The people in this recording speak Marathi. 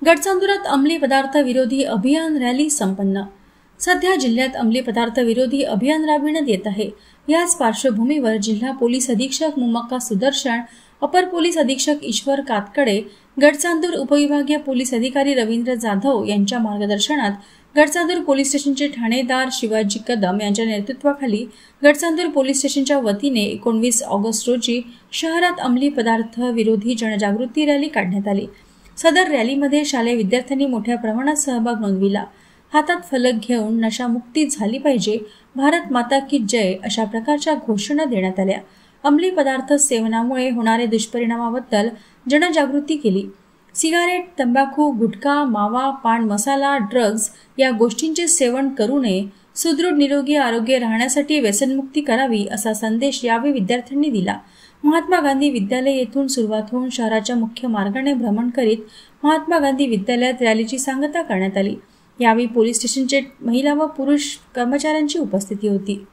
गडचांदुरात अंमली पदार्थ विरोधी अभियान रॅली संपन्न। सध्या जिल्ह्यात अंमली पदार्थ विरोधी अभियान राबविण्यात येत आहे। याच पार्श्वभूमीवर जिल्हा पोलीस अधीक्षक मुमक्का सुदर्शन, अपर पोलीस अधीक्षक ईश्वर कातकडे, गडचांदूर उपविभागीय पोलीस अधिकारी रवींद्र जाधव यांच्या मार्गदर्शनात गडचांदूर पोलीस स्टेशनचे ठाणेदार शिवाजी कदम यांच्या नेतृत्वाखाली गडचांदूर पोलीस स्टेशनच्या वतीने 19 ऑगस्ट रोजी शहरात अंमली पदार्थ विरोधी जनजागृती रॅली काढण्यात आली। सदर रॅलीमध्ये शालेय विद्यार्थ्यांनी मोठ्या प्रमाणात सहभाग नोंदविला। हातात फलक घेऊन नशामुक्ती झाली पाहिजे, भारत माता की जय अशा प्रकारच्या घोषणा देण्यात आल्या। अंमली पदार्थ सेवनामुळे होणारे दुष्परिणामाबद्दल जनजागृती केली। सिगारेट, तंबाखू, गुटखा, मावा, पान मसाला, ड्रग्ज या गोष्टींचे सेवन करू नये, सुदृढ निरोगी आरोग्य राहण्यासाठी व्यसनमुक्ती करावी असा संदेश यावेळी विद्यार्थ्यांनी दिला। महात्मा गांधी विद्यालय येथून सुरुवात होऊन शहराच्या मुख्य मार्गाने भ्रमण करीत महात्मा गांधी विद्यालयात रॅलीची सांगता करण्यात आली। यावेळी पोलीस स्टेशनचे महिला व पुरुष कर्मचाऱ्यांची उपस्थिती होती।